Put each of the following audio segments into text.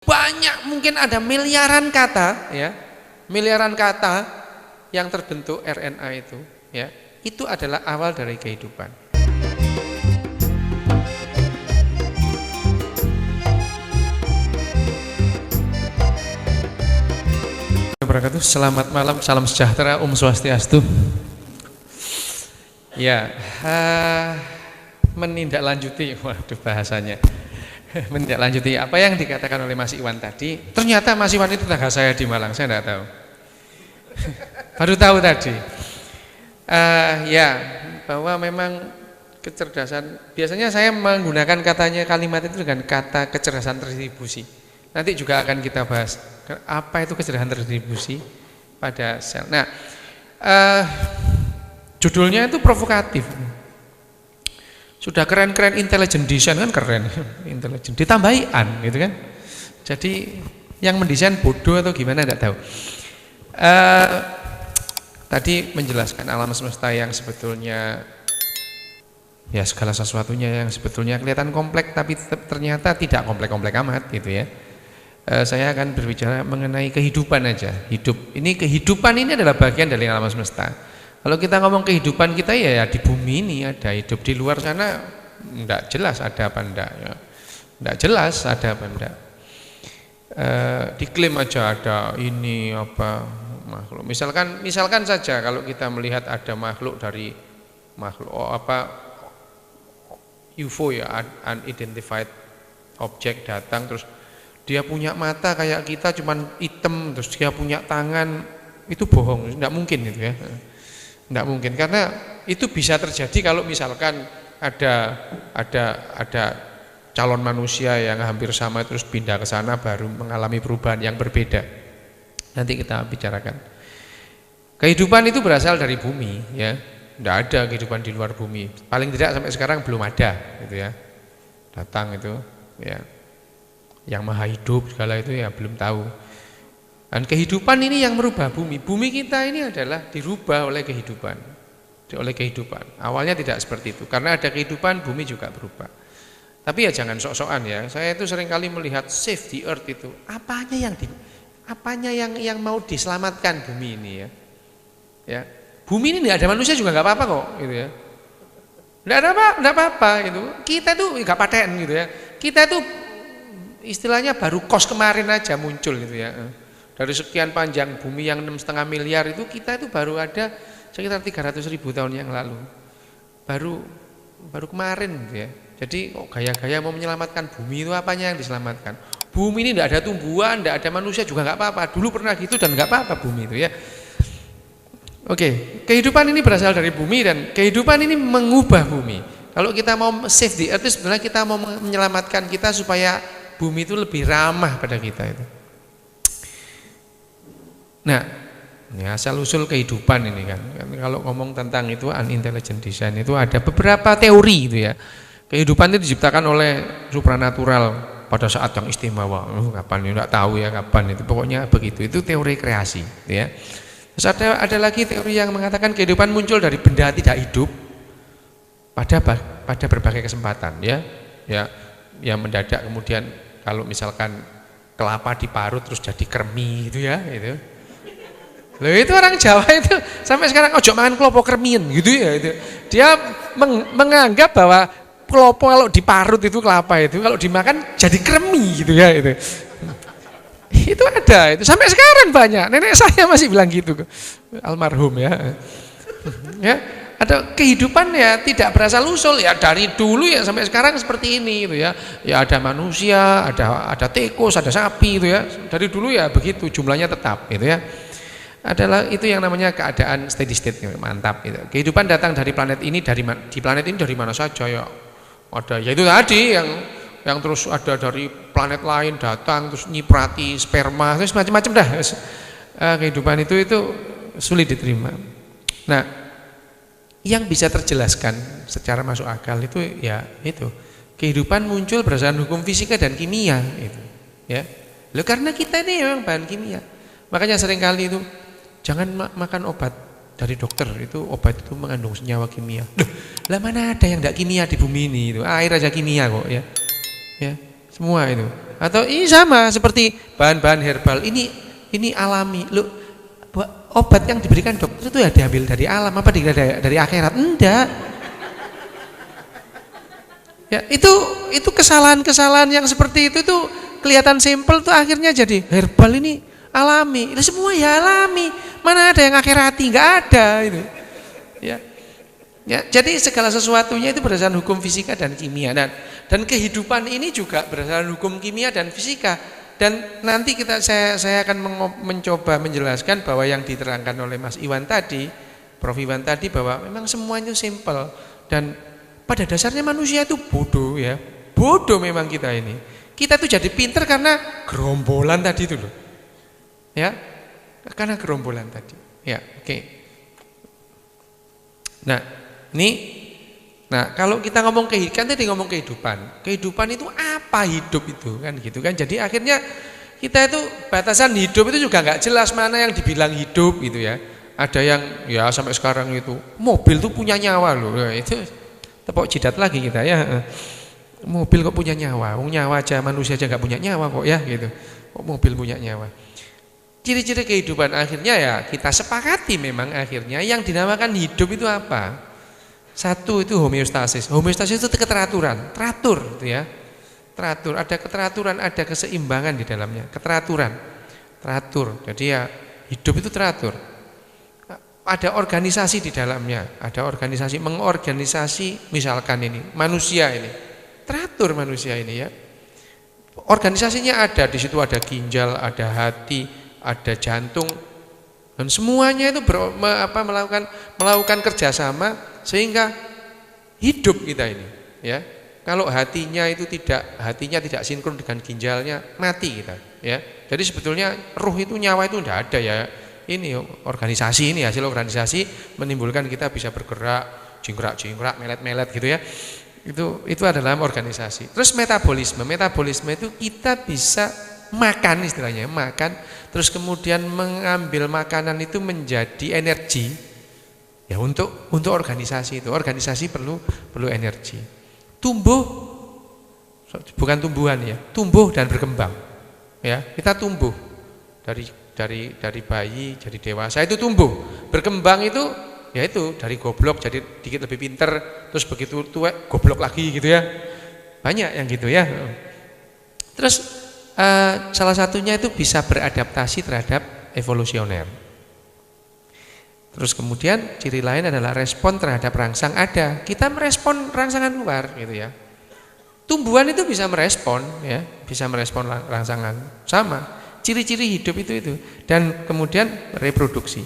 Banyak, mungkin ada miliaran kata, ya, miliaran kata yang terbentuk RNA itu, ya, itu adalah awal dari kehidupan. Selamat malam, salam sejahtera, Swastiastu. Ya, menindaklanjuti, waduh bahasanya. Menindaklanjuti apa yang dikatakan oleh Mas Iwan tadi. Ternyata Mas Iwan itu tetangga saya di Malang, saya tidak tahu. Baru tahu tadi. Ya, bahwa memang kecerdasan, biasanya saya menggunakan kalimat itu dengan kata kecerdasan terdistribusi. Nanti juga akan kita bahas apa itu kecerdasan terdistribusi pada sel. Nah, judulnya itu provokatif. Sudah keren-keren intelligent design kan keren, intelligent ditambahi an gitu kan. Jadi yang mendesain bodoh atau gimana tidak tahu. Tadi menjelaskan alam semesta yang sebetulnya ya segala sesuatunya yang sebetulnya kelihatan kompleks tapi ternyata tidak kompleks-kompleks amat gitu ya. Saya akan berbicara mengenai kehidupan aja. Kehidupan ini adalah bagian dari alam semesta. Kalau kita ngomong kehidupan kita ya di bumi ini ada, hidup di luar sana enggak jelas ada apa enggak ya. Enggak jelas ada apa enggak. Diklaim aja ada ini apa makhluk. Misalkan saja kalau kita melihat ada makhluk UFO ya, unidentified object datang terus dia punya mata kayak kita cuman hitam terus dia punya tangan, itu bohong, enggak mungkin itu ya. Enggak mungkin, karena itu bisa terjadi kalau misalkan ada calon manusia yang hampir sama terus pindah ke sana baru mengalami perubahan yang berbeda. Nanti kita bicarakan. Kehidupan itu berasal dari bumi ya. Enggak ada kehidupan di luar bumi. Paling tidak sampai sekarang belum ada gitu ya. Datang itu ya. Yang maha hidup segala itu ya belum tahu. Dan kehidupan ini yang merubah bumi. Bumi kita ini adalah dirubah oleh kehidupan. Awalnya tidak seperti itu. Karena ada kehidupan, bumi juga berubah. Tapi ya jangan sok-sokan ya. Saya itu seringkali melihat save the earth itu. Apanya yang mau diselamatkan bumi ini ya. Ya. Bumi ini tidak ada manusia juga nggak apa-apa kok gitu ya. Enggak apa-apa gitu. Kita tuh enggak paten gitu ya. Kita tuh istilahnya baru kos kemarin aja muncul gitu ya. Dari sekian panjang bumi yang 6,5 miliar itu kita itu baru ada sekitar 300.000 tahun yang lalu. Baru kemarin gitu ya. Jadi gaya-gaya mau menyelamatkan bumi itu apanya yang diselamatkan? Bumi ini tidak ada tumbuhan, tidak ada manusia juga nggak apa-apa. Dulu pernah gitu dan nggak apa-apa bumi itu ya. Oke, kehidupan ini berasal dari bumi dan kehidupan ini mengubah bumi. Kalau kita mau save the earth, sebenarnya kita mau menyelamatkan kita supaya bumi itu lebih ramah pada kita itu. Nah, ini asal usul kehidupan ini kan kalau ngomong tentang itu unintelligent design itu ada beberapa teori itu ya. Kehidupan itu diciptakan oleh supranatural pada saat yang istimewa. Kapan enggak tahu ya kapan itu. Pokoknya begitu. Itu teori kreasi gitu ya. Terus ada lagi teori yang mengatakan kehidupan muncul dari benda tidak hidup pada berbagai kesempatan ya. Ya, yang mendadak kemudian kalau misalkan kelapa diparut terus jadi kremi gitu ya itu. Loh itu orang Jawa itu sampai sekarang ojo mangan klopo kremien gitu ya itu. Dia menganggap bahwa klopo kalau diparut itu kelapa itu kalau dimakan jadi kremi gitu ya itu. Itu ada itu sampai sekarang banyak. Nenek saya masih bilang gitu. Almarhum ya. Ya, ada kehidupan ya tidak berasal usul ya dari dulu ya sampai sekarang seperti ini gitu ya. Ya ada manusia, ada tikus, ada sapi gitu ya. Dari dulu ya begitu jumlahnya tetap gitu ya. Adalah itu yang namanya keadaan steady state, mantap gitu. Kehidupan datang dari planet ini di planet ini dari mana saja ya. Ada ya itu tadi yang terus ada dari planet lain datang terus nyiprati sperma terus macam-macam dah. Kehidupan itu sulit diterima. Nah, yang bisa terjelaskan secara masuk akal itu ya itu. Kehidupan muncul berdasarkan hukum fisika dan kimia itu. Ya. Loh karena kita ini memang bahan kimia. Makanya seringkali itu jangan makan obat dari dokter, itu obat itu mengandung senyawa kimia. Lah mana ada yang enggak kimia di bumi ini itu. Air aja kimia kok ya. Ya, semua itu. Atau ini sama seperti bahan-bahan herbal. Ini alami. Loh, obat yang diberikan dokter itu ya diambil dari alam apa dari akhirat? Enggak. Ya, itu kesalahan-kesalahan yang seperti itu tuh kelihatan simpel tuh akhirnya jadi herbal ini alami. Itu semua ya alami. Mana ada yang akhirati? Enggak ada itu. Ya. Ya, jadi segala sesuatunya itu berdasarkan hukum fisika dan kimia dan kehidupan ini juga berdasarkan hukum kimia dan fisika. Dan nanti saya akan mencoba menjelaskan bahwa yang diterangkan oleh Mas Iwan tadi, Prof Iwan tadi, bahwa memang semuanya simpel dan pada dasarnya manusia itu bodoh ya. Bodoh memang kita ini. Kita tuh jadi pinter karena gerombolan tadi itu loh. Ya. Karena gerombolan tadi. Ya, oke. Nah, kalau kita ngomong kehidupan, tadi ngomong kehidupan. Kehidupan itu apa hidup itu kan gitu kan. Jadi akhirnya kita itu batasan hidup itu juga nggak jelas mana yang dibilang hidup gitu ya. Ada yang ya sampai sekarang itu mobil tuh punya nyawa loh. Nah, itu tepuk jidat lagi kita ya. Mobil kok punya nyawa? Nyawa aja manusia aja nggak punya nyawa kok ya gitu. Kok mobil punya nyawa? Ciri-ciri kehidupan akhirnya ya kita sepakati memang akhirnya yang dinamakan hidup itu apa? Satu itu homeostasis. Homeostasis itu keteraturan, teratur gitu ya. Teratur, ada keteraturan, ada keseimbangan di dalamnya. Keteraturan, teratur. Jadi ya hidup itu teratur. Ada organisasi di dalamnya, ada organisasi mengorganisasi misalkan ini manusia ini. Teratur manusia ini ya. Organisasinya ada, di situ ada ginjal, ada hati, ada jantung, dan semuanya itu melakukan kerjasama sehingga hidup kita ini ya. Kalau hatinya tidak sinkron dengan ginjalnya, mati kita ya. Jadi sebetulnya ruh itu, nyawa itu tidak ada ya. Ini organisasi, ini hasil organisasi menimbulkan kita bisa bergerak, jingkrak, melet-melet gitu ya. Itu adalah organisasi. Terus metabolisme itu kita bisa makan, istilahnya makan, terus kemudian mengambil makanan itu menjadi energi ya untuk organisasi itu. Organisasi perlu energi. Tumbuh bukan tumbuhan ya, tumbuh dan berkembang ya. Kita tumbuh dari bayi jadi dewasa, itu tumbuh. Berkembang itu ya itu dari goblok jadi dikit lebih pinter, terus begitu tua goblok lagi gitu ya. Banyak yang gitu ya. Terus salah satunya itu bisa beradaptasi terhadap evolusioner. Terus kemudian ciri lain adalah respon terhadap rangsang ada. Kita merespon rangsangan luar gitu ya. Tumbuhan itu bisa merespon ya, bisa merespon rangsangan. Sama, ciri-ciri hidup itu. Dan kemudian reproduksi.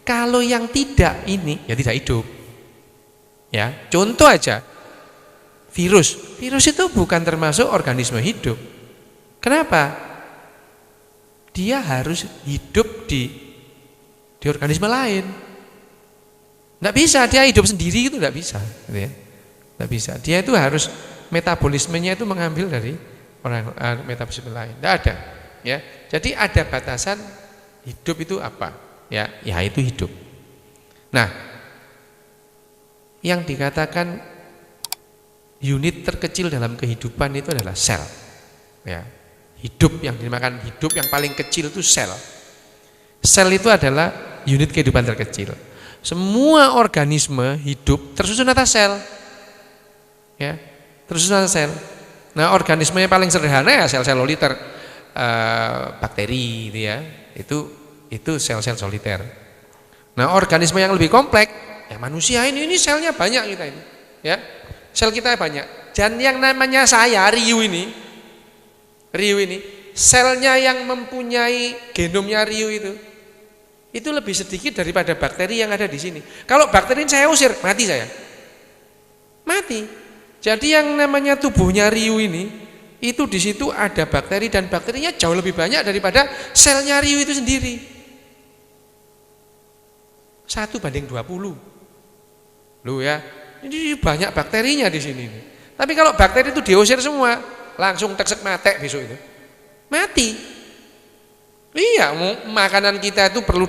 Kalau yang tidak ini ya tidak hidup. Ya, contoh aja. Virus itu bukan termasuk organisme hidup. Kenapa? Dia harus hidup di organisme lain. Enggak bisa dia hidup sendiri, itu enggak bisa gitu ya. Enggak bisa. Dia itu harus metabolismenya itu mengambil dari metabolisme lain. Enggak ada, ya. Jadi ada batasan hidup itu apa? Ya itu hidup. Nah, yang dikatakan unit terkecil dalam kehidupan itu adalah sel. Ya. Hidup yang dinamakan hidup yang paling kecil itu sel. Sel itu adalah unit kehidupan terkecil. Semua organisme hidup tersusun atas sel. Ya, tersusun atas sel. Nah, organisme yang paling sederhana ya sel-sel soliter, bakteri gitu ya. Itu sel-sel soliter. Nah, organisme yang lebih kompleks ya manusia ini selnya banyak kita ini. Ya. Sel kita banyak. Dan yang namanya saya Riu ini selnya yang mempunyai genomnya Riu itu lebih sedikit daripada bakteri yang ada di sini. Kalau bakteri ini saya usir, mati saya. Mati. Jadi yang namanya tubuhnya Riu ini, itu di situ ada bakteri dan bakterinya jauh lebih banyak daripada selnya Riu itu sendiri. 1:20. Loh ya, ini banyak bakterinya di sini. Tapi kalau bakteri itu diusir semua, langsung teksek matek besok itu. Mati. Iya, makanan kita itu perlu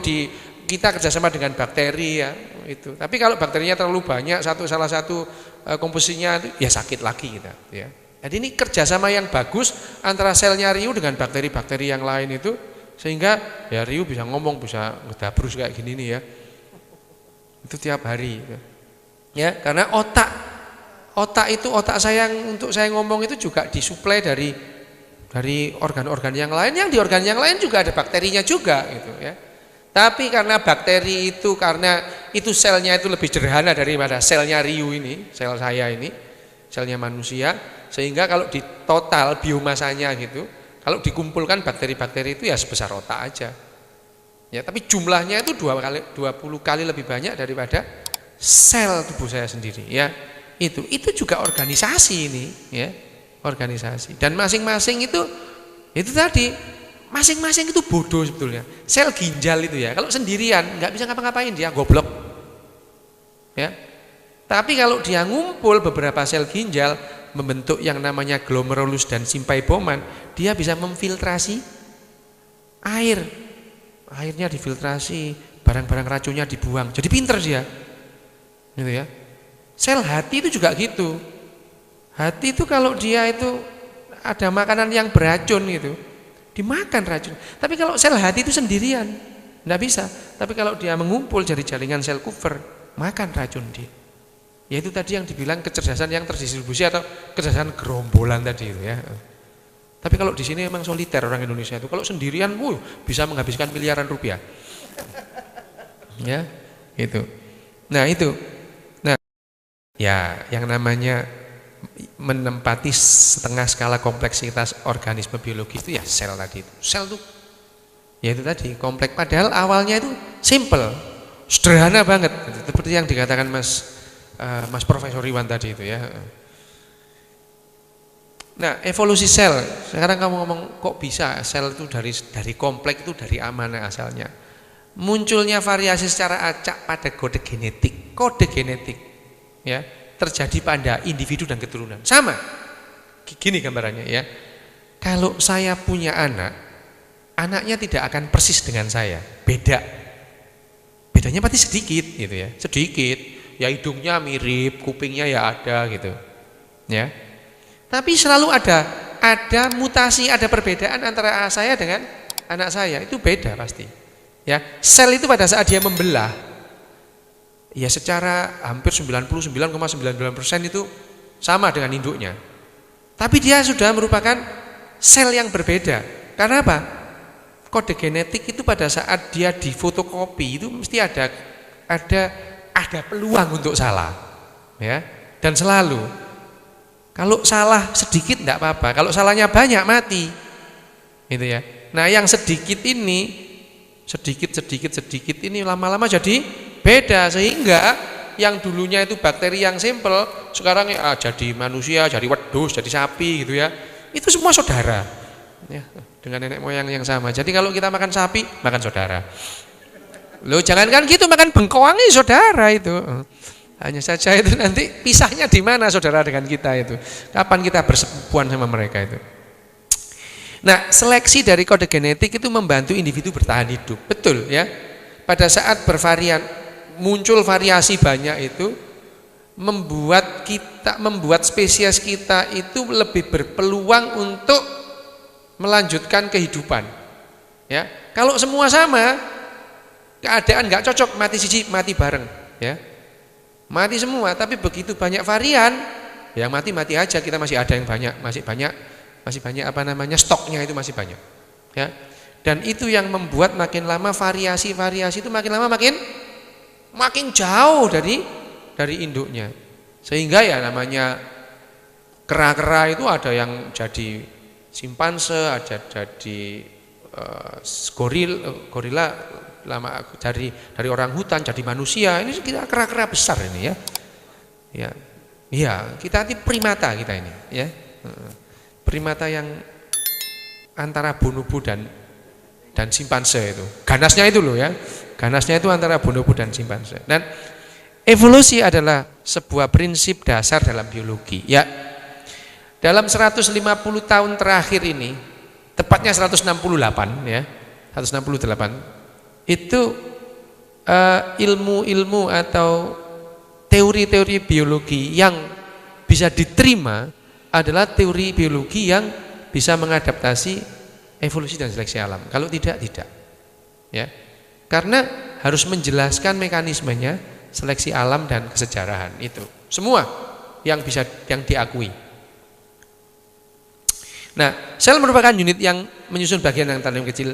kita kerjasama dengan bakteri ya itu. Tapi kalau bakterinya terlalu banyak, salah satu komposisinya itu ya sakit lagi kita ya. Jadi ini kerjasama yang bagus antara selnya Riu dengan bakteri-bakteri yang lain itu, sehingga ya Riu bisa ngomong, bisa ngedabrus kayak gini nih ya. Itu tiap hari. Ya, karena otak itu, otak saya untuk saya ngomong itu juga disuplai dari organ-organ yang lain, yang di organ yang lain juga ada bakterinya juga gitu ya. Tapi karena bakteri itu, karena itu selnya itu lebih sederhana daripada selnya Riu ini, sel saya ini, selnya manusia, sehingga kalau di total biomasanya gitu, kalau dikumpulkan bakteri-bakteri itu ya sebesar otak aja. Ya, tapi jumlahnya itu 20 kali lebih banyak daripada sel tubuh saya sendiri ya. Itu juga organisasi ini ya, organisasi. Dan masing-masing itu tadi, masing-masing itu bodoh sebetulnya. Sel ginjal itu ya, kalau sendirian nggak bisa ngapa-ngapain, dia goblok ya. Tapi kalau dia ngumpul beberapa sel ginjal membentuk yang namanya glomerulus dan sympaiboman, dia bisa memfiltrasi air. Airnya difiltrasi, barang-barang racunnya dibuang. Jadi pinter dia. Gitu ya. Sel hati itu juga gitu. Hati itu kalau dia itu ada makanan yang beracun gitu, dimakan racun. Tapi kalau sel hati itu sendirian, enggak bisa. Tapi kalau dia mengumpul dari jaringan sel Kupffer, makan racun dia. Yaitu tadi yang dibilang kecerdasan yang terdistribusi atau kecerdasan gerombolan tadi itu ya. Tapi kalau di sini memang soliter orang Indonesia itu. Kalau sendirian, bisa menghabiskan miliaran rupiah. Ya, itu. Nah, itu. Nah, ya yang namanya menempati setengah skala kompleksitas organisme biologi itu ya sel tadi itu. Sel itu ya itu tadi kompleks, padahal awalnya itu simple, sederhana banget, seperti yang dikatakan Mas Profesor Iwan tadi itu ya. Nah, evolusi sel. Sekarang kamu ngomong kok bisa sel itu dari kompleks itu dari mana asalnya? Munculnya variasi secara acak pada kode genetik. Kode genetik ya, terjadi pada individu dan keturunan. Sama. Gini gambarannya ya. Kalau saya punya anak, anaknya tidak akan persis dengan saya. Beda. Bedanya pasti sedikit gitu ya. Sedikit. Ya hidungnya mirip, kupingnya ya ada gitu. Ya. Tapi selalu ada mutasi, ada perbedaan antara saya dengan anak saya. Itu beda pasti. Ya, sel itu pada saat dia membelah, ya secara hampir 99,99% itu sama dengan induknya. Tapi dia sudah merupakan sel yang berbeda. Karena apa? Kode genetik itu pada saat dia difotokopi itu mesti ada peluang untuk salah. Ya. Dan selalu kalau salah sedikit enggak apa-apa, kalau salahnya banyak mati. Gitu ya. Nah, yang sedikit ini sedikit ini lama-lama jadi beda, sehingga yang dulunya itu bakteri yang simple sekarang ya jadi manusia, jadi wedhus, jadi sapi gitu ya. Itu semua saudara. Ya, dengan nenek moyang yang sama. Jadi kalau kita makan sapi, makan saudara. Loh, jangankan gitu, makan bengkoang ini saudara itu. Hanya saja itu nanti pisahnya di mana saudara dengan kita itu. Kapan kita bersepupuan sama mereka itu. Nah, seleksi dari kode genetik itu membantu individu bertahan hidup. Betul ya. Pada saat bervarian, muncul variasi banyak itu membuat spesies kita itu lebih berpeluang untuk melanjutkan kehidupan. Ya. Kalau semua sama, keadaan nggak cocok, mati siji, mati bareng, ya. Mati semua, tapi begitu banyak varian, yang mati aja, kita masih ada yang banyak, masih banyak stoknya itu masih banyak. Ya. Dan itu yang membuat makin lama variasi itu makin lama makin jauh dari induknya. Sehingga ya namanya kera-kera itu ada yang jadi simpanse, ada jadi gorila lama dari orang hutan jadi manusia. Ini kita kera-kera besar ini ya. Ya. Iya, kita ini primata kita ini, ya. Primata yang antara bonobo dan simpanse itu. Ganasnya itu loh ya. Ganasnya itu antara bonobo dan simpanse. Dan evolusi adalah sebuah prinsip dasar dalam biologi. Ya. Dalam 150 tahun terakhir ini, tepatnya 168 ya. 168. Itu ilmu-ilmu atau teori-teori biologi yang bisa diterima adalah teori biologi yang bisa mengadaptasi evolusi dan seleksi alam. Kalau tidak, tidak. Ya. Karena harus menjelaskan mekanismenya seleksi alam dan kesejarahan itu. Semua yang diakui. Nah, sel merupakan unit yang menyusun bagian yang tandem kecil.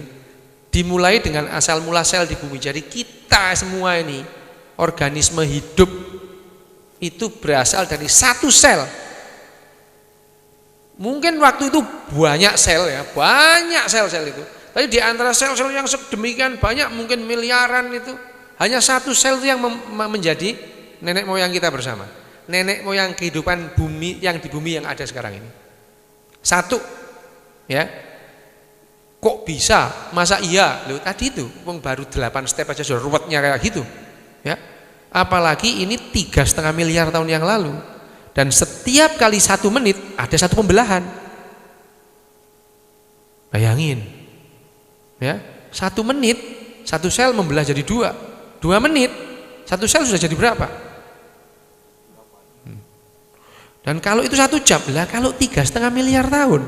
Dimulai dengan asal mula sel di bumi. Jadi kita semua ini, organisme hidup itu berasal dari satu sel. Mungkin waktu itu banyak sel ya, banyak sel-sel itu. Tapi di antara sel-sel yang sedemikian banyak, mungkin miliaran itu, hanya satu sel itu yang menjadi nenek moyang kita bersama. Nenek moyang kehidupan bumi yang di bumi yang ada sekarang ini. Satu, ya. Kok bisa? Masa iya? Loh, tadi itu, baru 8 step aja sudah ruwetnya kayak gitu, ya. Apalagi ini 3,5 miliar tahun yang lalu, dan setiap kali 1 menit ada satu pembelahan. Bayangin, ya, 1 menit satu sel membelah jadi 2 menit satu sel sudah jadi berapa? Dan kalau itu 1 jam, lah kalau 3,5 miliar tahun,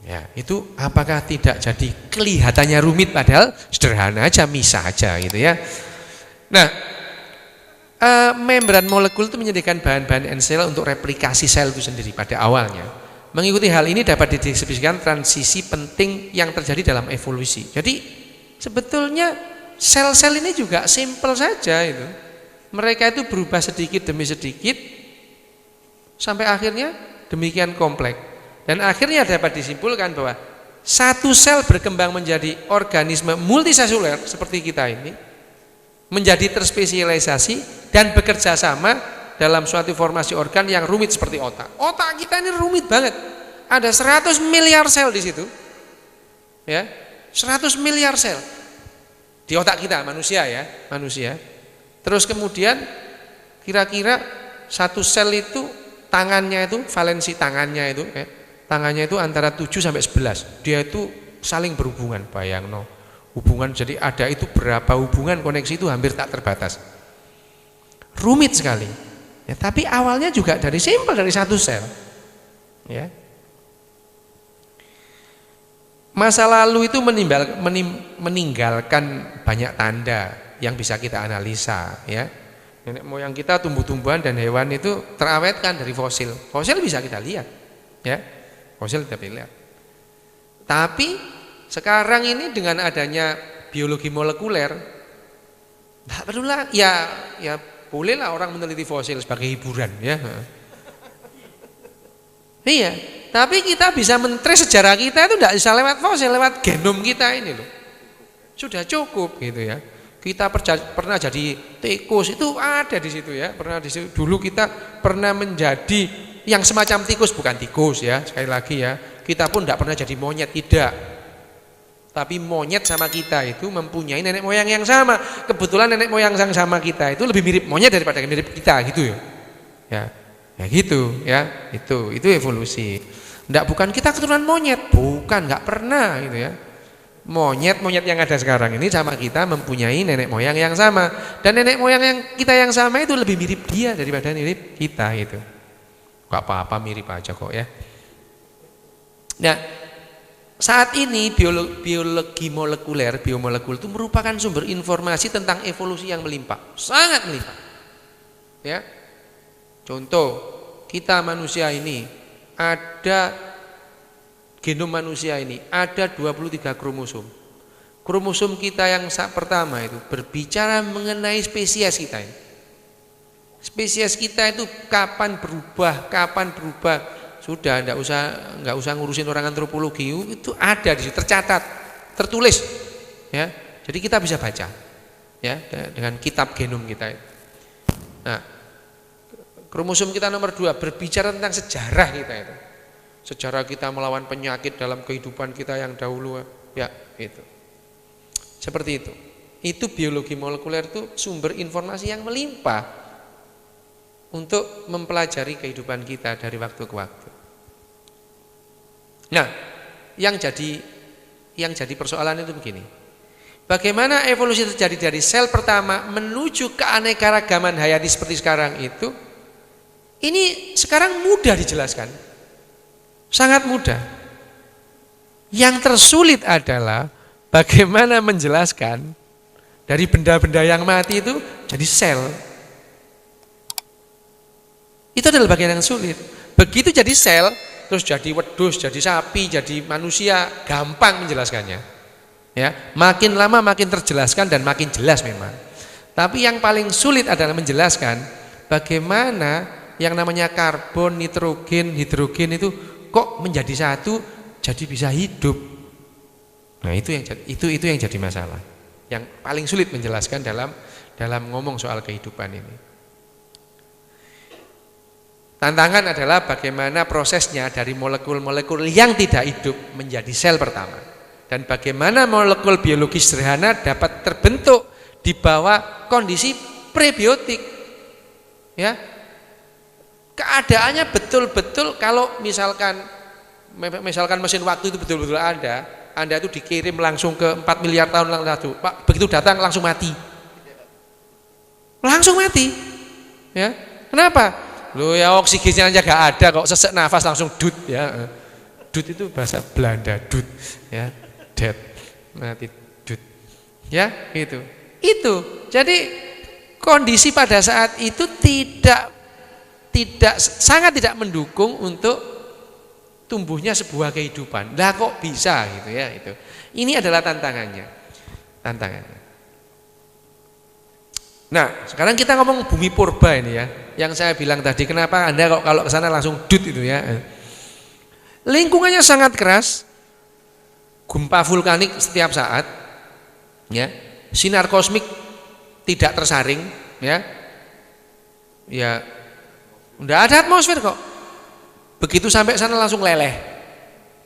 ya itu apakah tidak jadi kelihatannya rumit padahal sederhana aja, misah aja gitu ya. Nah, membran molekul itu menyediakan bahan-bahan ensel untuk replikasi sel itu sendiri pada awalnya. Mengikuti hal ini dapat dideskripsikan transisi penting yang terjadi dalam evolusi. Jadi sebetulnya sel-sel ini juga simpel saja itu. Mereka itu berubah sedikit demi sedikit sampai akhirnya demikian kompleks. Dan akhirnya dapat disimpulkan bahwa satu sel berkembang menjadi organisme multiseluler seperti kita ini, menjadi terspesialisasi dan bekerja sama dalam suatu formasi organ yang rumit seperti otak. Otak kita ini rumit banget. Ada 100 miliar sel di situ. Ya, 100 miliar sel di otak kita, manusia ya, manusia. Terus kemudian kira-kira satu sel itu tangannya itu, valensi tangannya itu, tangannya itu antara 7 sampai 11. Dia itu saling berhubungan, bayangno. Hubungan, jadi ada itu berapa hubungan, koneksi itu hampir tak terbatas. Rumit sekali. Ya, tapi awalnya juga dari simpel, dari satu sel. Ya. Masa lalu itu meninggalkan banyak tanda yang bisa kita analisa, ya. Nenek moyang kita, tumbuh-tumbuhan dan hewan itu terawetkan dari fosil. Fosil bisa kita lihat, ya. Fosil kita lihat. Tapi sekarang ini dengan adanya biologi molekuler, tidak perlu lah, ya bolehlah orang meneliti fosil sebagai hiburan, ya. Iya, tapi kita bisa men-trace sejarah kita itu tidak bisa lewat fosil, lewat genom kita ini loh. Sudah cukup gitu ya. Kita pernah jadi tikus itu ada di situ ya, pernah di situ. Dulu kita pernah menjadi yang semacam tikus, bukan tikus ya, sekali lagi ya. Kita pun tidak pernah jadi monyet, tidak. Tapi monyet sama kita itu mempunyai nenek moyang yang sama. Kebetulan nenek moyang yang sama kita itu lebih mirip monyet daripada mirip kita gitu ya. Ya gitu ya, itu evolusi. Bukan kita keturunan monyet, bukan, nggak pernah gitu ya. Monyet yang ada sekarang ini sama kita mempunyai nenek moyang yang sama, dan nenek moyang yang kita yang sama itu lebih mirip dia daripada mirip kita itu. Gak apa-apa, mirip aja kok ya. Nah, saat ini biologi molekuler, biomolekul itu merupakan sumber informasi tentang evolusi yang melimpah, sangat melimpah. Ya, contoh kita manusia ini ada genom manusia ini ada 23 kromosom. Kromosom kita yang pertama itu berbicara mengenai spesies kita ini. Spesies kita itu kapan berubah, sudah enggak usah ngurusin orang antropologi, itu ada di situ, tercatat, tertulis ya. Jadi kita bisa baca ya dengan kitab genom kita itu. Nah, kromosom kita nomor 2 berbicara tentang sejarah kita itu. Sejarah kita melawan penyakit dalam kehidupan kita yang dahulu, ya itu. Seperti itu. Itu biologi molekuler itu sumber informasi yang melimpah untuk mempelajari kehidupan kita dari waktu ke waktu. Nah, yang jadi persoalan itu begini. Bagaimana evolusi terjadi dari sel pertama menuju keanekaragaman hayati seperti sekarang itu? Ini sekarang mudah dijelaskan. Sangat mudah. Yang tersulit adalah bagaimana menjelaskan dari benda-benda yang mati itu jadi sel. Itu adalah bagian yang sulit. Begitu jadi sel, terus jadi wedhus, jadi sapi, jadi manusia, gampang menjelaskannya. Ya, makin lama makin terjelaskan dan makin jelas memang. Tapi yang paling sulit adalah menjelaskan bagaimana yang namanya karbon, nitrogen, hidrogen itu kok menjadi satu, jadi bisa hidup. Nah, itu yang jadi masalah. Yang paling sulit menjelaskan dalam ngomong soal kehidupan ini. Tantangan adalah bagaimana prosesnya dari molekul-molekul yang tidak hidup menjadi sel pertama. Dan bagaimana molekul biologis sederhana dapat terbentuk di bawah kondisi prebiotik. Ya. Keadaannya betul-betul kalau misalkan mesin waktu itu betul-betul ada, Anda itu dikirim langsung ke 4 miliar tahun lalu. Pak, begitu datang langsung mati. Langsung mati. Ya. Kenapa? Loh ya oksigennya aja gak ada kok, sesek nafas langsung dut ya. Dut itu bahasa Belanda, dut ya, dead, mati dut. Ya, gitu. Itu. Jadi kondisi pada saat itu sangat tidak mendukung untuk tumbuhnya sebuah kehidupan. Lah kok bisa gitu ya itu. Ini adalah tantangannya. Nah, sekarang kita ngomong bumi purba ini ya. Yang saya bilang tadi, kenapa Anda kok kalau ke sana langsung dut itu ya. Lingkungannya sangat keras. Gempa vulkanik setiap saat. Ya. Sinar kosmik tidak tersaring, ya. Ya. Enggak ada atmosfer kok. Begitu sampai sana langsung leleh.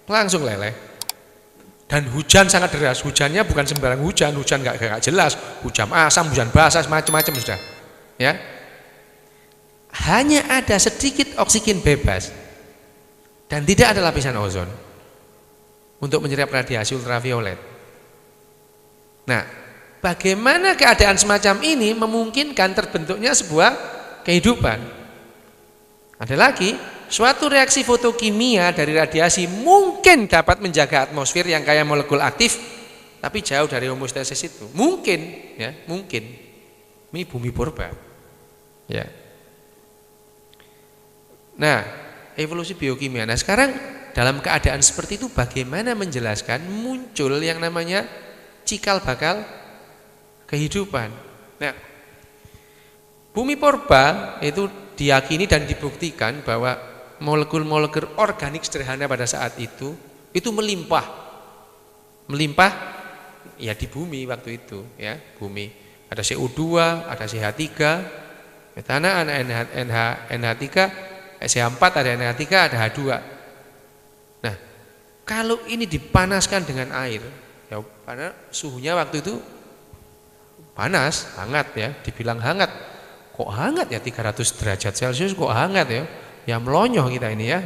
Langsung leleh. Dan hujan sangat deras. Hujannya bukan sembarang hujan gak jelas. Hujan asam, hujan basah, macam-macam sudah. Ya. Hanya ada sedikit oksigen bebas dan tidak ada lapisan ozon untuk menyerap radiasi ultraviolet. Nah, bagaimana keadaan semacam ini memungkinkan terbentuknya sebuah kehidupan? Ada lagi, suatu reaksi fotokimia dari radiasi mungkin dapat menjaga atmosfer yang kaya molekul aktif, tapi jauh dari homeostasis itu. Mungkin, ya, mungkin. Ini bumi purba. Ya. Nah, evolusi biokimia. Nah, sekarang dalam keadaan seperti itu bagaimana menjelaskan muncul yang namanya cikal bakal kehidupan. Nah, bumi purba itu diyakini dan dibuktikan bahwa molekul-molekul organik sederhana pada saat itu melimpah ya di bumi waktu itu ya, bumi ada CO2, ada CH3, metana, ada NH3, CH4, ada NH3, ada H2. Nah, kalau ini dipanaskan dengan air, ya karena suhunya waktu itu panas, hangat ya, dibilang hangat. Kok hangat ya 300 derajat Celcius kok hangat ya? Ya melonyoh kita ini ya.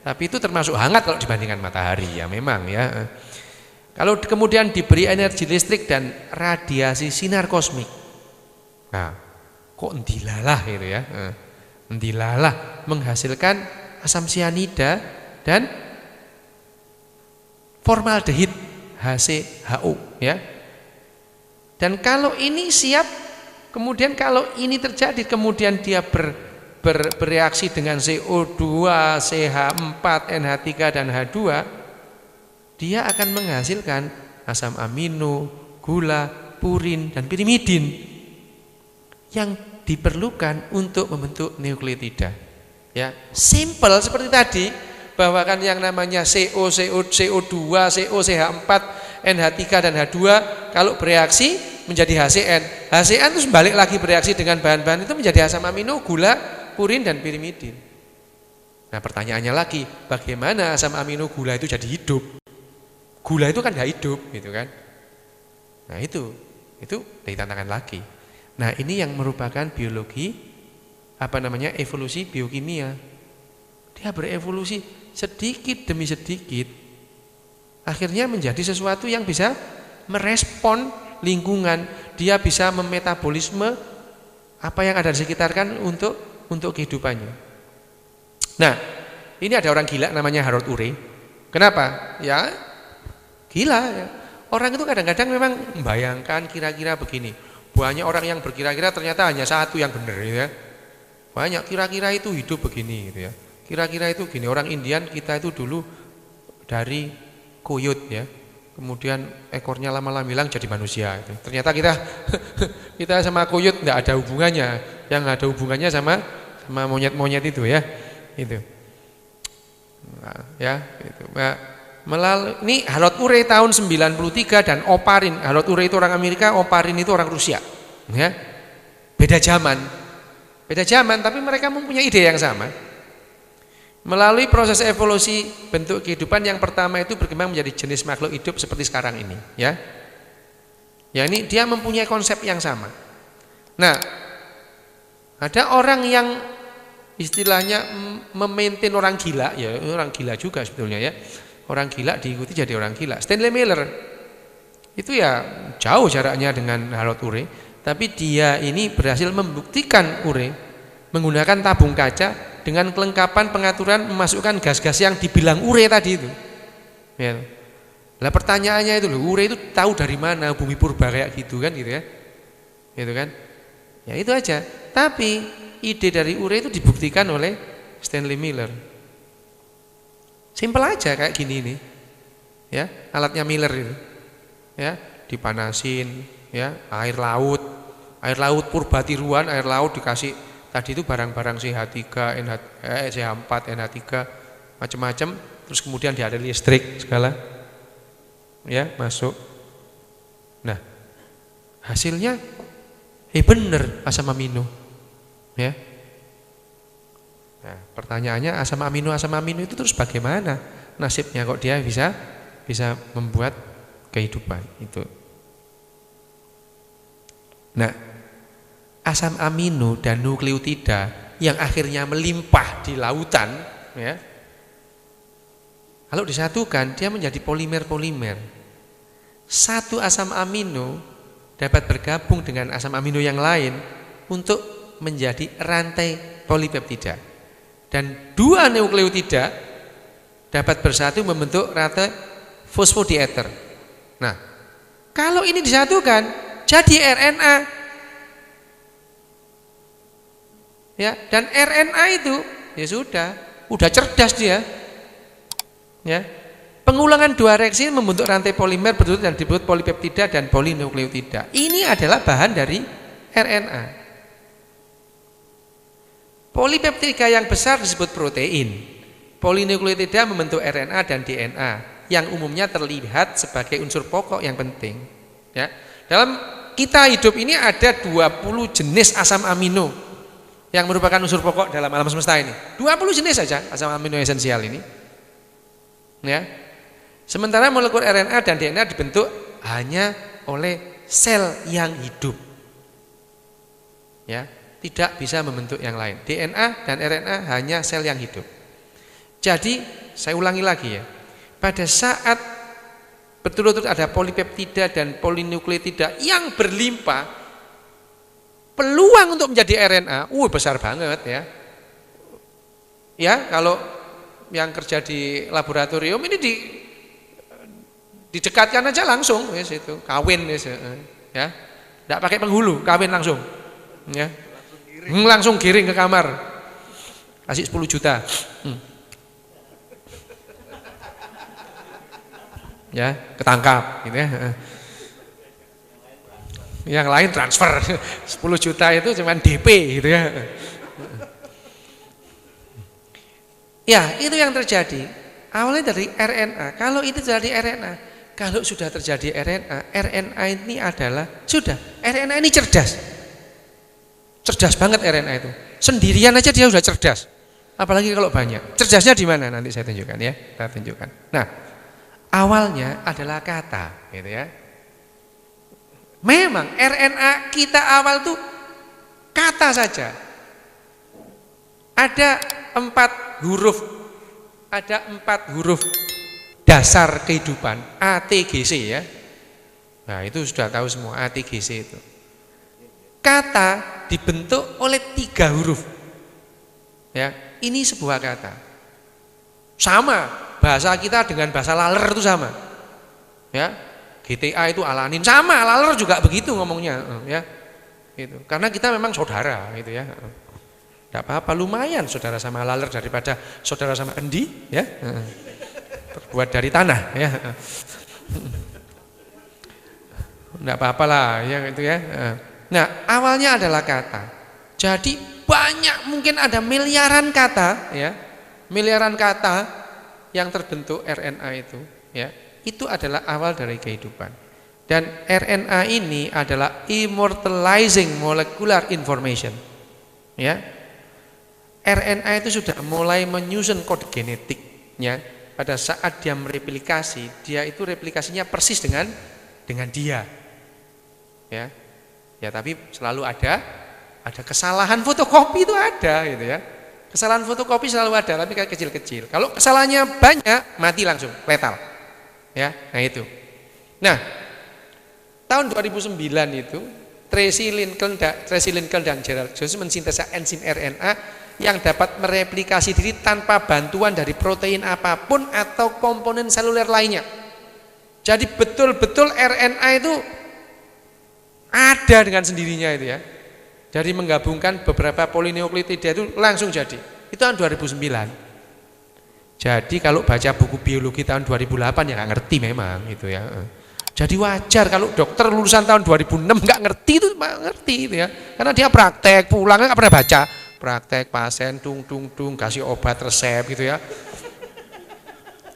Tapi itu termasuk hangat kalau dibandingkan matahari ya memang ya. Kalau kemudian diberi energi listrik dan radiasi sinar kosmik. Nah, kok ndilalah gitu ya. Ndilalah menghasilkan asam sianida dan formaldehid HCHO ya. Dan kalau ini siap, kemudian kalau ini terjadi, kemudian dia bereaksi dengan CO2, CH4, NH3 dan H2, dia akan menghasilkan asam amino, gula, purin dan pirimidin yang diperlukan untuk membentuk nukleotida. Ya, simple seperti tadi, bahwa kan yang namanya CO2, CH4, NH3 dan H2 kalau bereaksi menjadi HCN. HCN terus balik lagi bereaksi dengan bahan-bahan itu menjadi asam amino, gula, purin dan pirimidin. Nah, pertanyaannya lagi, bagaimana asam amino gula itu jadi hidup? Gula itu kan gak hidup gitu kan. Nah, itu dari tantangan lagi. Nah, ini yang merupakan biologi evolusi biokimia. Dia berevolusi sedikit demi sedikit, akhirnya menjadi sesuatu yang bisa merespon lingkungan. Dia bisa memetabolisme apa yang ada di sekitar kan untuk kehidupannya. Nah, ini ada orang gila namanya Harold Urey. Kenapa? Ya, gila ya. Orang itu kadang-kadang memang membayangkan kira-kira begini. Banyak orang yang berkira-kira ternyata hanya satu yang benar ya. Banyak kira-kira itu hidup begini gitu ya. Kira-kira itu gini, orang Indian kita itu dulu dari kuyut ya. Kemudian ekornya lama-lama hilang jadi manusia itu. Ternyata kita sama kuyut enggak ada hubungannya. Yang ada hubungannya sama monyet-monyet itu ya. Itu. Nah, ya, itu. Nah, melalui ini Harold Urey tahun 93 dan Oparin. Harold Urey itu orang Amerika, Oparin itu orang Rusia. Ya. Beda zaman. Beda zaman tapi mereka mempunyai ide yang sama. Melalui proses evolusi bentuk kehidupan yang pertama itu berkembang menjadi jenis makhluk hidup seperti sekarang ini, ya. Ya ini dia mempunyai konsep yang sama. Nah, ada orang yang istilahnya memaintain orang gila, ya orang gila juga sebetulnya ya. Orang gila diikuti jadi orang gila. Stanley Miller itu ya jauh jaraknya dengan Harold Urey, tapi dia ini berhasil membuktikan Urey menggunakan tabung kaca dengan kelengkapan pengaturan memasukkan gas-gas yang dibilang Urey tadi itu. Ya. Lah pertanyaannya itu loh, Urey itu tahu dari mana bumi purba kayak gitu kan gitu ya. Gitu kan? Ya itu aja. Tapi ide dari Urey itu dibuktikan oleh Stanley Miller. Simpel aja kayak gini nih. Ya, alatnya Miller itu. Ya, dipanasin ya, air laut purba tiruan, air laut dikasih tadi itu barang-barang CH3, CH4, NH3 macam-macam, terus kemudian dia ada listrik segala. Ya, masuk. Nah, hasilnya bener asam amino. Ya. Nah, pertanyaannya asam amino itu terus bagaimana nasibnya kok dia bisa membuat kehidupan itu. Nah, asam amino dan nukleotida yang akhirnya melimpah di lautan ya. Kalau disatukan dia menjadi polimer-polimer. Satu asam amino dapat bergabung dengan asam amino yang lain untuk menjadi rantai polipeptida. Dan dua nukleotida dapat bersatu membentuk rantai fosfodieter. Nah, kalau ini disatukan jadi RNA. Ya, dan RNA itu ya udah cerdas dia. Ya. Pengulangan dua reaksi membentuk rantai polimer berturut dan disebut polipeptida dan polinukleotida. Ini adalah bahan dari RNA. Polipeptida yang besar disebut protein. Polinukleotida membentuk RNA dan DNA yang umumnya terlihat sebagai unsur pokok yang penting. Ya. Dalam kita hidup ini ada 20 jenis asam amino yang merupakan unsur pokok dalam alam semesta ini. 20 jenis saja asam amino esensial ini. Ya. Sementara molekul RNA dan DNA dibentuk hanya oleh sel yang hidup. Ya, tidak bisa membentuk yang lain. DNA dan RNA hanya sel yang hidup. Jadi, saya ulangi lagi ya. Pada saat betul-betul ada polipeptida dan polinukleotida yang berlimpah, peluang untuk menjadi RNA, besar banget ya. Ya, kalau yang kerja di laboratorium ini didekatkan aja langsung yes, itu kawin yes, ya. Enggak pakai penghulu, kawin langsung. Ya. Langsung giring ke kamar. Kasih 10 juta. Ya, ketangkap gitu ya. Yang lain transfer. 10 juta itu cuman DP gitu ya. Ya, itu yang terjadi. Awalnya dari RNA. Kalau itu dari RNA, kalau sudah terjadi RNA, RNA ini adalah sudah. RNA ini cerdas. Cerdas banget RNA itu. Sendirian aja dia sudah cerdas. Apalagi kalau banyak. Cerdasnya di mana? Nanti saya tunjukkan ya. Kita tunjukkan. Nah, awalnya adalah kata, gitu ya. Memang RNA kita awal tuh kata saja. Ada 4 huruf, ada 4 huruf dasar kehidupan, ATGC ya. Nah itu sudah tahu semua ATGC itu. Kata dibentuk oleh 3 huruf. Ya, ini sebuah kata. Sama, bahasa kita dengan bahasa laler itu sama. Ya, GTA itu alanin sama, laler juga begitu ngomongnya, ya. Gitu. Karena kita memang saudara, gitu ya. Tidak apa-apa, lumayan saudara sama laler daripada saudara sama kendi, ya. Terbuat dari tanah, ya. Tidak apa-apa lah, ya gitu ya. Nah, awalnya adalah kata. Jadi banyak, mungkin ada miliaran kata, ya. Miliaran kata yang terbentuk RNA itu, ya. Itu adalah awal dari kehidupan. Dan RNA ini adalah immortalizing molecular information. Ya. RNA itu sudah mulai menyusun kode genetiknya. Pada saat dia mereplikasi, dia itu replikasinya persis dengan dia. Ya. Ya, tapi selalu ada kesalahan fotokopi itu ada gitu ya. Kesalahan fotokopi selalu ada, tapi kayak kecil-kecil. Kalau kesalahannya banyak, mati langsung, letal. Ya, nah itu. Nah, tahun 2009 itu Tracy Lincoln dan Gerald Jones mensintesa enzim RNA yang dapat mereplikasi diri tanpa bantuan dari protein apapun atau komponen seluler lainnya. Jadi betul-betul RNA itu ada dengan sendirinya itu ya. Dari menggabungkan beberapa polinukleotida itu langsung jadi. Itu tahun 2009. Jadi kalau baca buku biologi tahun 2008 ya nggak ngerti memang gitu ya. Jadi wajar kalau dokter lulusan tahun 2006 nggak ngerti itu, ngerti itu ya. Karena dia praktek, pulangnya nggak pernah baca. Praktek pasien tung kasih obat resep gitu ya.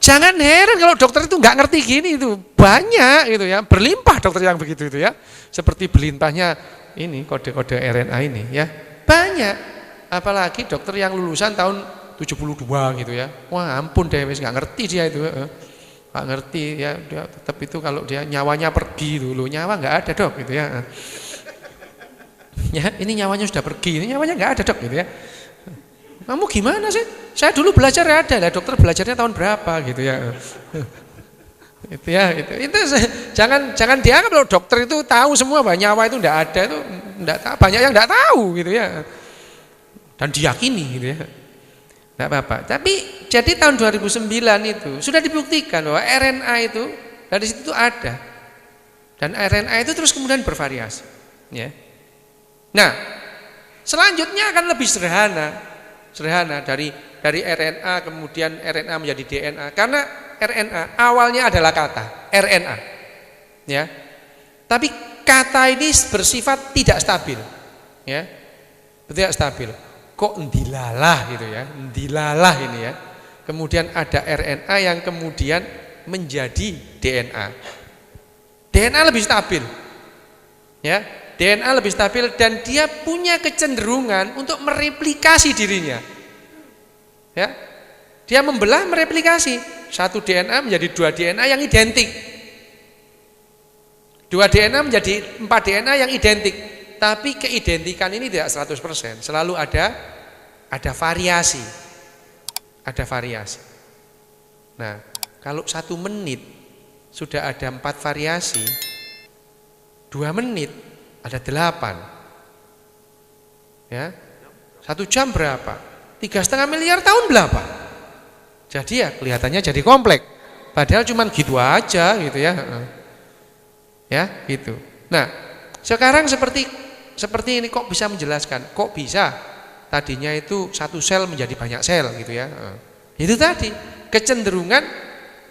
Jangan heran kalau dokter itu nggak ngerti gini itu. Banyak gitu ya, berlimpah dokter yang begitu itu ya. Seperti berlimpahnya ini kode-kode RNA ini ya. Banyak. Apalagi dokter yang lulusan tahun 72 gitu ya. Wah, ampun deh, wis nggak ngerti dia itu. Nggak ngerti ya, dia tetap itu kalau dia nyawanya pergi dulu, nyawa nggak ada dok gitu ya. Ya, ini nyawanya sudah pergi, ini nyawanya nggak ada dok gitu ya. Kamu gimana sih? Saya dulu belajar ada lah, dokter belajarnya tahun berapa gitu ya. Itu ya, itu jangan dianggap kalau dokter itu tahu semua bahwa nyawa itu enggak ada, itu enggak tahu, banyak yang enggak tahu gitu ya. Dan diyakini gitu ya. Enggak apa-apa. Tapi jadi tahun 2009 itu sudah dibuktikan bahwa RNA itu dari situ ada. Dan RNA itu terus kemudian bervariasi, ya. Nah, selanjutnya akan lebih sederhana dari RNA kemudian RNA menjadi DNA, karena RNA awalnya adalah kata RNA, ya. Tapi kata ini bersifat tidak stabil, ya, tidak stabil. Kok ndilalah gitu ya, ndilalah ini ya. Kemudian ada RNA yang kemudian menjadi DNA. DNA lebih stabil, ya. DNA lebih stabil dan dia punya kecenderungan untuk mereplikasi dirinya, ya. Dia membelah mereplikasi. Satu DNA menjadi dua DNA yang identik. Dua DNA menjadi 4 DNA yang identik. Tapi keidentikan ini tidak 100%. Selalu ada variasi. Ada variasi. Nah, kalau 1 menit sudah ada 4 variasi, 2 menit ada 8. Ya. 1 jam berapa? 3,5 miliar tahun berapa? Jadi ya kelihatannya jadi kompleks. Padahal cuman gitu aja gitu ya. Ya, gitu. Nah, sekarang seperti ini kok bisa menjelaskan? Kok bisa tadinya itu 1 sel menjadi banyak sel gitu ya. Itu tadi, kecenderungan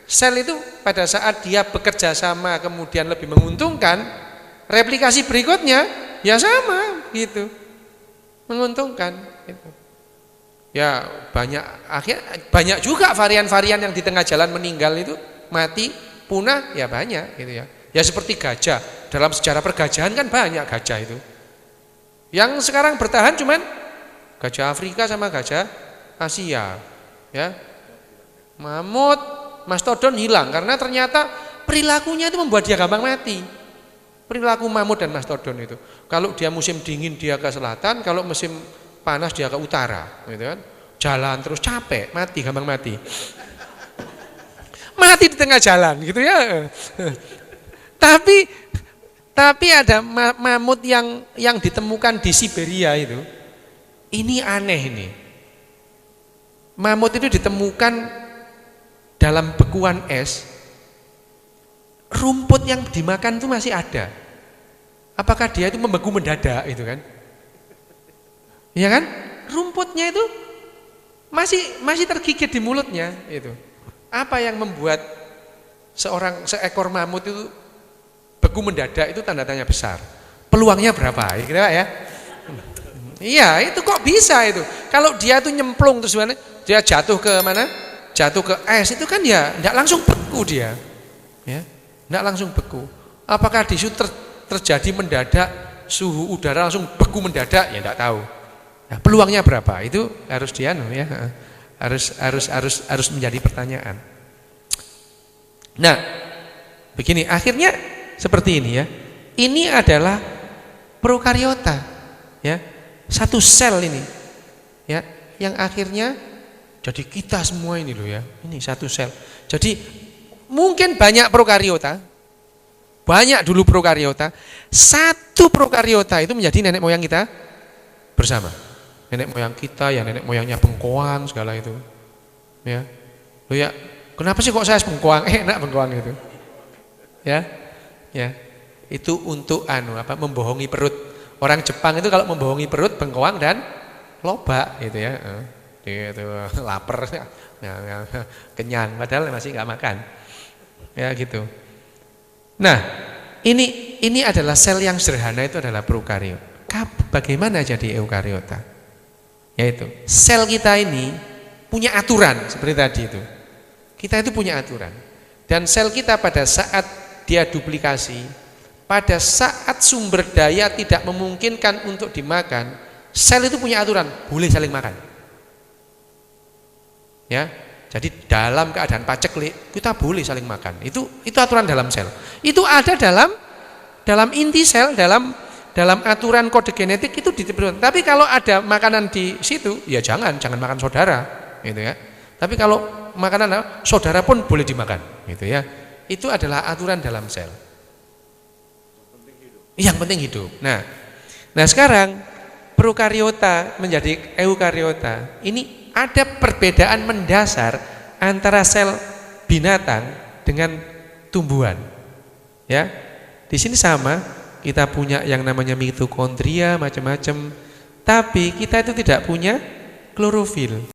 sel itu pada saat dia bekerja sama kemudian lebih menguntungkan, replikasi berikutnya ya sama gitu. Menguntungkan gitu. Ya banyak juga varian-varian yang di tengah jalan meninggal itu, mati, punah ya banyak gitu ya. Ya seperti gajah, dalam sejarah pergajahan kan banyak gajah itu. Yang sekarang bertahan cuman gajah Afrika sama gajah Asia, ya. Mamut, mastodon hilang karena ternyata perilakunya itu membuat dia gampang mati. Perilaku mamut dan mastodon itu. Kalau dia musim dingin dia ke selatan, kalau musim panas dia ke utara, gitu kan? Jalan terus capek, mati, gampang mati. Mati di tengah jalan, gitu ya. Tapi ada mamut yang ditemukan di Siberia itu. Ini aneh ini. mamut itu ditemukan dalam bekuan es, rumput yang dimakan itu masih ada. Apakah dia itu membeku mendadak itu kan? Iya kan? Rumputnya itu masih tergigit di mulutnya itu. Apa yang membuat seekor mamut itu beku mendadak itu tanda tanya besar. Peluangnya berapa? Kira ya? Iya, itu kok bisa itu? Kalau dia tuh nyemplung terus dia jatuh ke mana? Jatuh ke es itu kan ya enggak langsung beku dia. Ya, enggak langsung beku. Apakah di situ terjadi mendadak suhu udara langsung beku mendadak? Ya enggak tahu. Nah, peluangnya berapa? Itu harus ya. Harus menjadi pertanyaan. Nah, begini, akhirnya seperti ini ya. Ini adalah prokariota, ya. Satu sel ini, ya, yang akhirnya jadi kita semua ini loh ya. Ini satu sel. Jadi mungkin banyak prokariota, banyak dulu prokariota. Satu prokariota itu menjadi nenek moyang kita bersama. Nenek moyang kita, ya nenek moyangnya bengkoang segala itu, ya. Loh ya, kenapa sih kok saya bengkoang? Enak bengkoang itu, ya. Itu untuk membohongi perut. Orang Jepang itu kalau membohongi perut bengkoang dan lobak gitu ya. Itu lapar, kenyang padahal masih nggak makan. Ya gitu. Nah, ini adalah sel yang sederhana, itu adalah prokariota. Bagaimana jadi eukariota? Yaitu sel kita ini punya aturan seperti tadi itu. Kita itu punya aturan. Dan sel kita pada saat dia duplikasi, pada saat sumber daya tidak memungkinkan untuk dimakan, sel itu punya aturan, boleh saling makan. Ya, jadi dalam keadaan paceklik kita boleh saling makan. Itu aturan dalam sel. Itu ada dalam inti sel, dalam aturan kode genetik itu ditentukan. Tapi kalau ada makanan di situ, ya jangan makan saudara, gitu ya. Tapi kalau makanan saudara pun boleh dimakan, gitu ya. Itu adalah aturan dalam sel. Yang penting hidup. Nah sekarang prokariota menjadi eukariota. Ini ada perbedaan mendasar antara sel binatang dengan tumbuhan. Ya, di sini sama. Kita punya yang namanya mitokondria macam-macam, tapi kita itu tidak punya klorofil.